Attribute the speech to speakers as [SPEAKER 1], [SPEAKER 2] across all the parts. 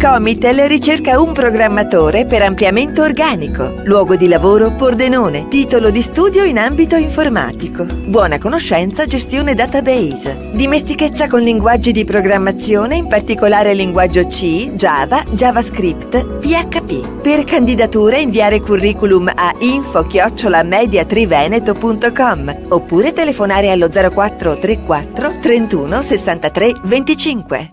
[SPEAKER 1] Comitel ricerca un programmatore per ampliamento organico. Luogo di lavoro Pordenone. Titolo di studio in ambito informatico. Buona conoscenza gestione database. Dimestichezza con linguaggi di programmazione, in particolare linguaggio C, Java, JavaScript, PHP. Per candidature inviare curriculum a info@mediatriveneto.com oppure telefonare allo 0434 31 63 25.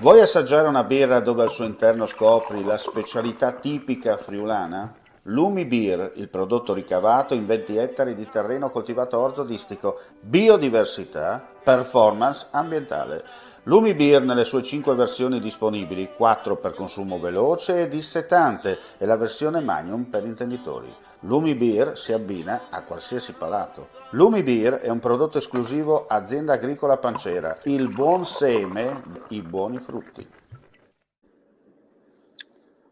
[SPEAKER 2] Vuoi assaggiare una birra dove al suo interno scopri la specialità tipica friulana? Lumi Beer, il prodotto ricavato in 20 ettari di terreno coltivato orzodistico, biodiversità, performance ambientale. Lumi Beer nelle sue 5 versioni disponibili, 4 per consumo veloce e dissetante e la versione Magnum per intenditori. Lumi Beer si abbina a qualsiasi palato. Lumi Beer è un prodotto esclusivo Azienda Agricola Pancera, il buon seme, i buoni frutti.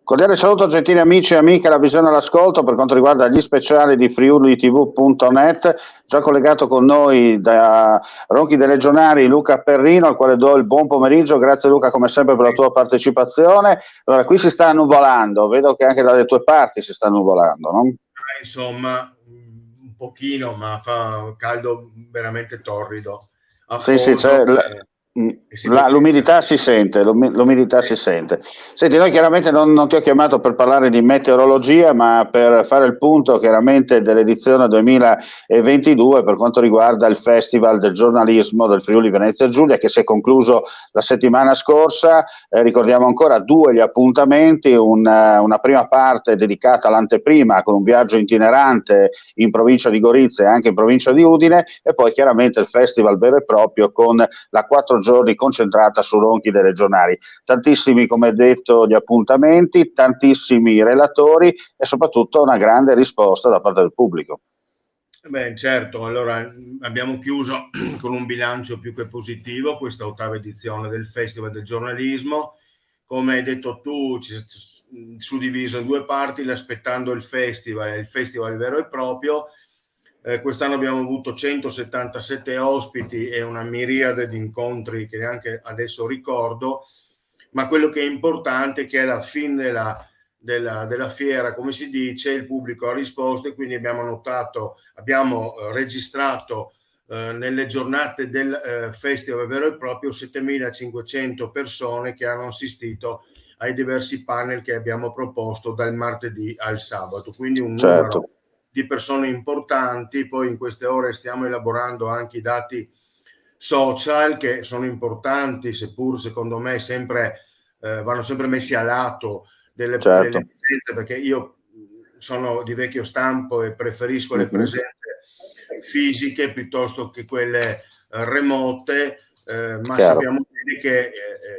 [SPEAKER 3] Cordiale saluto gentili amici e amiche alla visione e all'ascolto per quanto riguarda gli speciali di friulitv.net. Già collegato con noi da Ronchi dei Legionari Luca Perrino, al quale do il buon pomeriggio. Grazie Luca come sempre per la tua partecipazione. Allora, qui si sta annuvolando, vedo che anche dalle tue parti si sta annuvolando, no?
[SPEAKER 4] Insomma, un pochino, ma fa caldo veramente torrido.
[SPEAKER 3] Sì, c'è l'umidità si sente, l'umidità si sente. Senti, noi chiaramente non ti ho chiamato per parlare di meteorologia, ma per fare il punto chiaramente dell'edizione 2022 per quanto riguarda il Festival del giornalismo del Friuli Venezia Giulia, che si è concluso la settimana scorsa. Ricordiamo ancora 2 gli appuntamenti, una prima parte dedicata all'anteprima con un viaggio itinerante in provincia di Gorizia e anche in provincia di Udine, e poi chiaramente il festival vero e proprio con la 4 giorni concentrata su Ronchi dei Legionari. Tantissimi, come detto, gli appuntamenti, tantissimi relatori e soprattutto una grande risposta da parte del pubblico.
[SPEAKER 4] Beh, certo, allora abbiamo chiuso con un bilancio più che positivo questa 8ª edizione del Festival del giornalismo. Come hai detto tu, ci suddiviso in 2 parti, l'aspettando il festival e il festival vero e proprio. Quest'anno abbiamo avuto 177 ospiti e una miriade di incontri che neanche adesso ricordo, ma quello che è importante è che alla fine della fiera, come si dice, il pubblico ha risposto e quindi abbiamo registrato nelle giornate del festival vero e proprio 7.500 persone che hanno assistito ai diversi panel che abbiamo proposto dal martedì al sabato, quindi un numero di persone importanti. Poi in queste ore stiamo elaborando anche i dati social che sono importanti, seppur secondo me vanno sempre messi a lato delle presenze, perché io sono di vecchio stampo e preferisco le presenze fisiche piuttosto che quelle remote, ma sappiamo bene che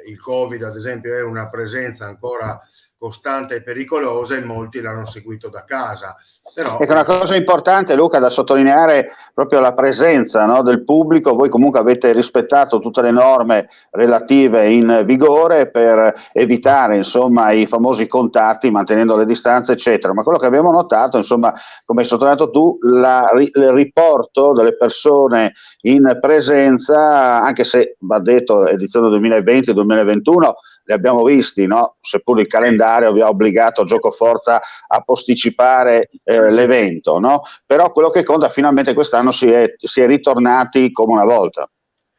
[SPEAKER 4] il Covid ad esempio è una presenza ancora costante e pericolosa e molti l'hanno seguito da casa. Però
[SPEAKER 3] ecco, una cosa importante Luca da sottolineare proprio la presenza, no, del pubblico. Voi comunque avete rispettato tutte le norme relative in vigore per evitare insomma i famosi contatti, mantenendo le distanze eccetera, ma quello che abbiamo notato insomma, come hai sottolineato tu, il riporto delle persone in presenza, anche se va detto edizione 2020-2021 li abbiamo visti, no? Seppur il calendario vi ha obbligato a gioco forza a posticipare l'evento, no? Però quello che conta, finalmente quest'anno si è ritornati come una volta.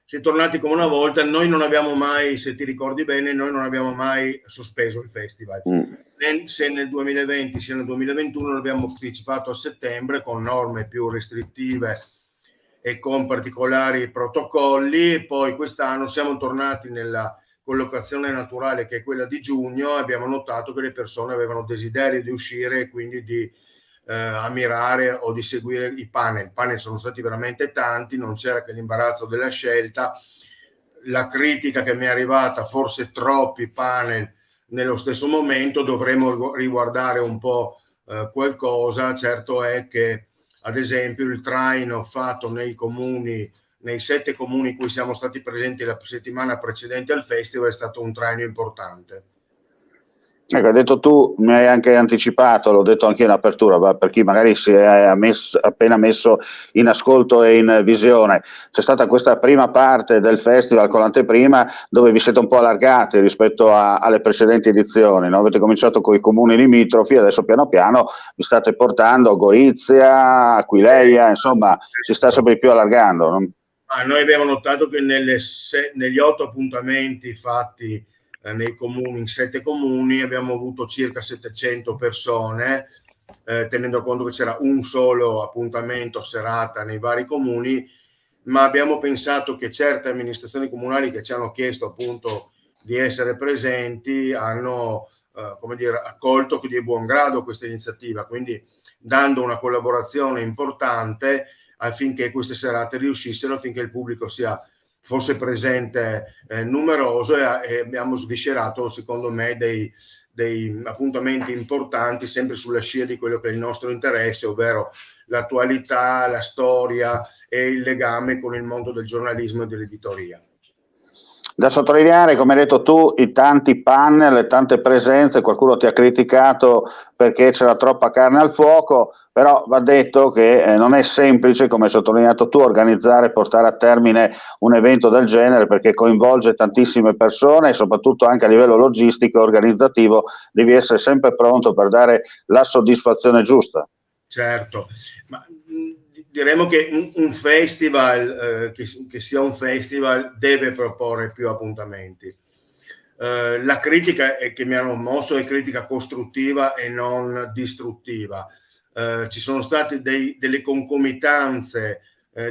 [SPEAKER 4] Si è tornati come una volta. Noi non abbiamo mai, se ti ricordi bene, noi non abbiamo mai sospeso il festival. Se nel 2020 sia nel 2021 abbiamo partecipato a settembre con norme più restrittive e con particolari protocolli, e poi quest'anno siamo tornati nella collocazione naturale che è quella di giugno. Abbiamo notato che le persone avevano desiderio di uscire e quindi di ammirare o di seguire i panel. I panel sono stati veramente tanti, non c'era che l'imbarazzo della scelta. La critica che mi è arrivata, forse troppi panel nello stesso momento, dovremo riguardare un po' qualcosa. Certo è che ad esempio il traino fatto nei 7 comuni in cui siamo stati presenti la settimana precedente al festival è stato un traino importante.
[SPEAKER 3] Ecco, hai detto tu, mi hai anche anticipato, l'ho detto anche in apertura, ma per chi magari si è appena messo in ascolto e in visione, c'è stata questa prima parte del festival con l'anteprima dove vi siete un po' allargati rispetto alle precedenti edizioni, no? Avete cominciato con i comuni limitrofi, adesso piano piano vi state portando a Gorizia, Aquileia, insomma si sta sempre più allargando, no?
[SPEAKER 4] Noi abbiamo notato che negli 8 appuntamenti fatti nei comuni, in 7 comuni, abbiamo avuto circa 700 persone, tenendo conto che c'era un solo appuntamento a serata nei vari comuni, ma abbiamo pensato che certe amministrazioni comunali che ci hanno chiesto appunto di essere presenti hanno accolto di buon grado questa iniziativa, quindi dando una collaborazione importante affinché queste serate riuscissero, affinché il pubblico fosse presente numeroso, e abbiamo sviscerato secondo me dei appuntamenti importanti sempre sulla scia di quello che è il nostro interesse, ovvero l'attualità, la storia e il legame con il mondo del giornalismo e dell'editoria.
[SPEAKER 3] Da sottolineare, come hai detto tu, i tanti panel, le tante presenze. Qualcuno ti ha criticato perché c'era troppa carne al fuoco, però va detto che non è semplice, come hai sottolineato tu, organizzare e portare a termine un evento del genere, perché coinvolge tantissime persone e soprattutto anche a livello logistico e organizzativo devi essere sempre pronto per dare la soddisfazione giusta.
[SPEAKER 4] Certo, ma diremo che un festival, che sia un festival, deve proporre più appuntamenti. La critica che mi hanno mosso è critica costruttiva e non distruttiva. Ci sono state delle concomitanze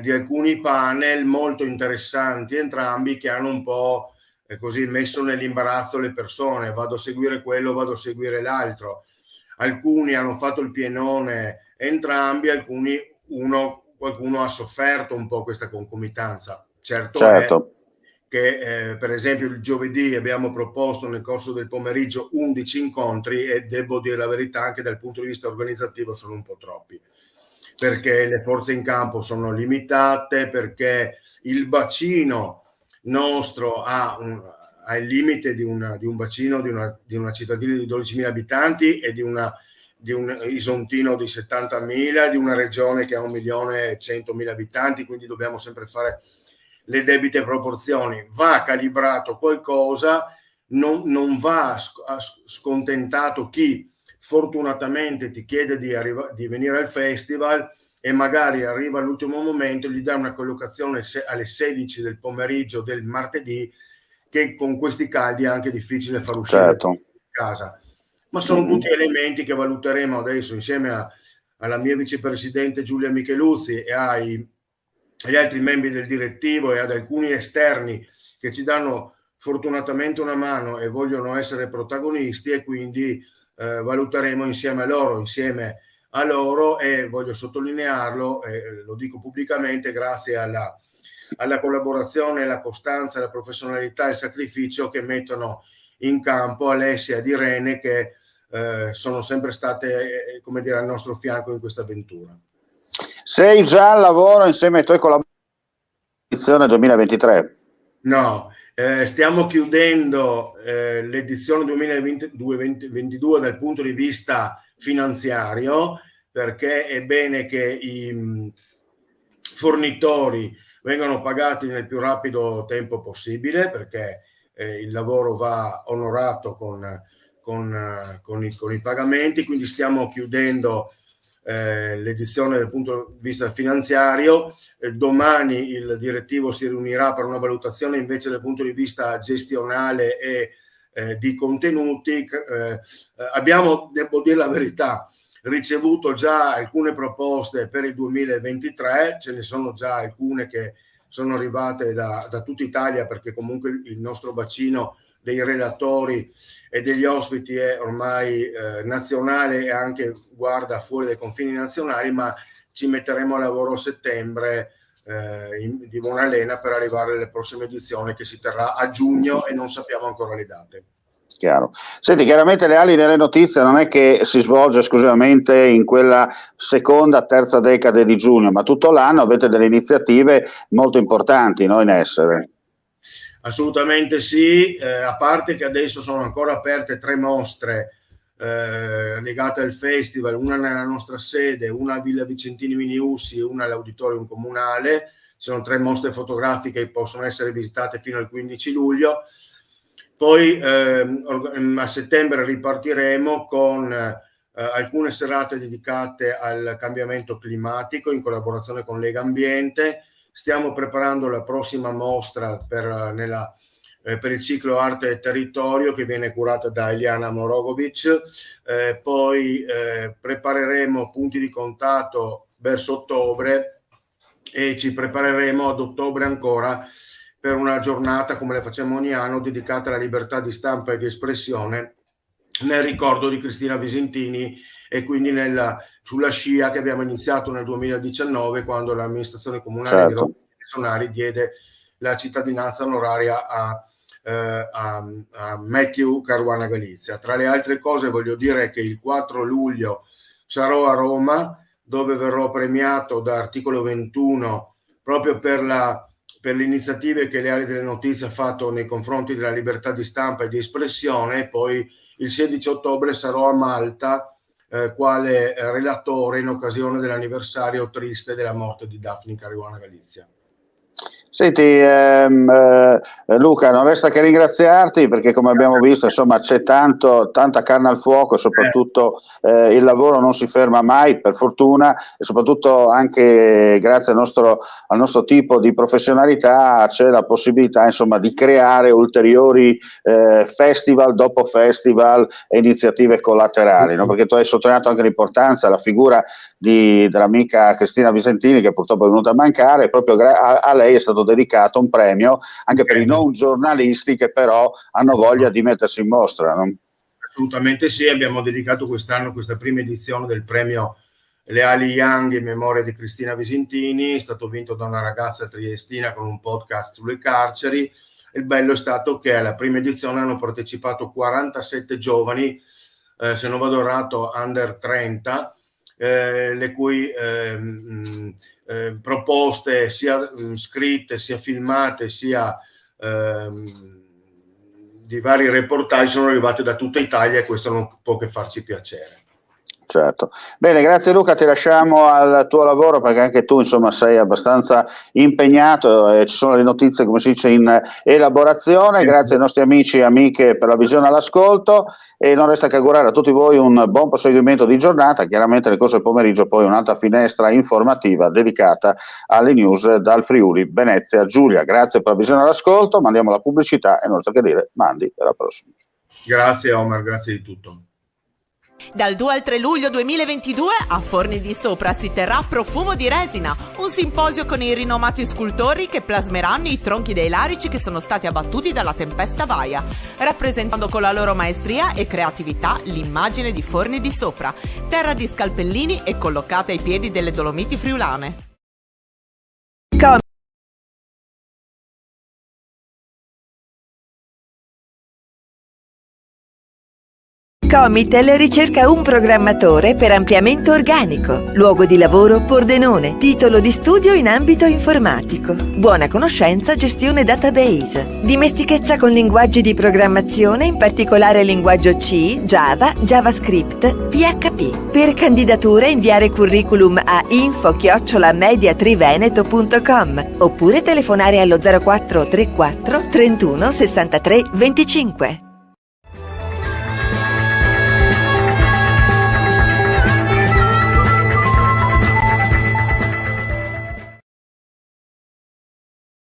[SPEAKER 4] di alcuni panel molto interessanti entrambi, che hanno un po' così messo nell'imbarazzo le persone: vado a seguire quello, vado a seguire l'altro. Alcuni hanno fatto il pienone entrambi, qualcuno ha sofferto un po' questa concomitanza. Certo. È che per esempio il giovedì abbiamo proposto nel corso del pomeriggio 11 incontri, e devo dire la verità, anche dal punto di vista organizzativo sono un po' troppi, perché le forze in campo sono limitate, perché il bacino nostro ha il limite di un bacino di una cittadina di 12.000 abitanti e di un isontino di 70.000, di una regione che ha 1.100.000 abitanti, quindi dobbiamo sempre fare le debite proporzioni. Va calibrato qualcosa, non va scontentato chi fortunatamente ti chiede di venire al festival e magari arriva all'ultimo momento, gli dà una collocazione alle 16 del pomeriggio del martedì, che con questi caldi è anche difficile far uscire da casa. Ma sono tutti elementi che valuteremo adesso insieme alla mia vicepresidente Giulia Micheluzzi e agli altri membri del direttivo e ad alcuni esterni che ci danno fortunatamente una mano e vogliono essere protagonisti, e quindi valuteremo insieme a loro, e voglio sottolinearlo, lo dico pubblicamente, grazie alla collaborazione, la costanza, la professionalità e il sacrificio che mettono in campo Alessia ed Irene, che sono sempre state al nostro fianco in questa avventura.
[SPEAKER 3] Sei già al lavoro insieme ai tuoi collaboratori edizione 2023?
[SPEAKER 4] No, stiamo chiudendo l'edizione 2022 dal punto di vista finanziario, perché è bene che i fornitori vengano pagati nel più rapido tempo possibile, perché il lavoro va onorato con i pagamenti. Quindi stiamo chiudendo l'edizione dal punto di vista finanziario. Domani il direttivo si riunirà per una valutazione invece dal punto di vista gestionale e di contenuti. Abbiamo, devo dire la verità, ricevuto già alcune proposte per il 2023, ce ne sono già alcune che sono arrivate da tutta Italia, perché comunque il nostro bacino dei relatori e degli ospiti è ormai nazionale e anche guarda fuori dai confini nazionali, ma ci metteremo a lavoro a settembre di buona lena per arrivare alle prossime edizioni, che si terrà a giugno e non sappiamo ancora le date.
[SPEAKER 3] Chiaro. Senti, chiaramente le ali delle notizie non è che si svolge esclusivamente in quella seconda, terza decade di giugno, ma tutto l'anno avete delle iniziative molto importanti, no, in essere.
[SPEAKER 4] Assolutamente sì, a parte che adesso sono ancora aperte 3 mostre legate al festival, una nella nostra sede, una a Villa Vicentini Miniussi e una all'Auditorium Comunale. Sono 3 mostre fotografiche che possono essere visitate fino al 15 luglio. Poi a settembre ripartiremo con alcune serate dedicate al cambiamento climatico in collaborazione con Lega Ambiente. Stiamo preparando la prossima mostra per il ciclo Arte e Territorio, che viene curata da Eliana Morogovic. Poi prepareremo punti di contatto verso ottobre e ci prepareremo ad ottobre ancora per una giornata, come le facciamo ogni anno, dedicata alla libertà di stampa e di espressione nel ricordo di Cristina Visentini, e quindi sulla scia che abbiamo iniziato nel 2019, quando l'amministrazione comunale di Roma Sonari diede la cittadinanza onoraria a Matthew Caruana Galizia. Tra le altre cose voglio dire che il 4 luglio sarò a Roma, dove verrò premiato da Articolo 21 proprio per le iniziative che l'Area delle Notizie ha fatto nei confronti della libertà di stampa e di espressione. Poi il 16 ottobre sarò a Malta quale relatore in occasione dell'anniversario triste della morte di Daphne Caruana Galizia.
[SPEAKER 3] Senti Luca, non resta che ringraziarti, perché come abbiamo visto, insomma, c'è tanta carne al fuoco, soprattutto il lavoro non si ferma mai, per fortuna, e soprattutto anche grazie al nostro tipo di professionalità c'è la possibilità, insomma, di creare ulteriori festival dopo festival e iniziative collaterali, no? Perché tu hai sottolineato anche l'importanza della figura dell'amica Cristina Visentini, che purtroppo è venuta a mancare, e proprio a lei è stato dedicato un premio anche per i non giornalisti che però hanno voglia di mettersi in mostra, no?
[SPEAKER 4] Assolutamente sì, abbiamo dedicato quest'anno questa prima edizione del premio Leali Young in memoria di Cristina Visentini. È stato vinto da una ragazza triestina con un podcast sulle carceri. Il bello è stato che alla prima edizione hanno partecipato 47 giovani, se non vado errato under 30, le cui proposte, sia scritte, sia filmate, sia di vari reportage, sono arrivate da tutta Italia, e questo non può che farci piacere.
[SPEAKER 3] Certo. Bene, grazie Luca, ti lasciamo al tuo lavoro, perché anche tu, insomma, sei abbastanza impegnato e ci sono le notizie, come si dice, in elaborazione. Grazie ai nostri amici e amiche per la visione all'ascolto, e non resta che augurare a tutti voi un buon proseguimento di giornata. Chiaramente nel corso del pomeriggio poi un'altra finestra informativa dedicata alle news dal Friuli Venezia Giulia. Grazie per la visione all'ascolto, mandiamo la pubblicità e non resta che dire mandi, alla prossima.
[SPEAKER 4] Grazie Omar, grazie di tutto.
[SPEAKER 5] Dal 2 al 3 luglio 2022 a Forni di Sopra si terrà Profumo di Resina, un simposio con i rinomati scultori che plasmeranno i tronchi dei larici che sono stati abbattuti dalla tempesta Vaia, rappresentando con la loro maestria e creatività l'immagine di Forni di Sopra, terra di scalpellini e collocata ai piedi delle Dolomiti friulane.
[SPEAKER 1] Comitel ricerca un programmatore per ampliamento organico, luogo di lavoro Pordenone, titolo di studio in ambito informatico, buona conoscenza gestione database, dimestichezza con linguaggi di programmazione, in particolare linguaggio C, Java, JavaScript, PHP. Per candidature inviare curriculum a info@mediatriveneto.com oppure telefonare allo 0434 31 63 25.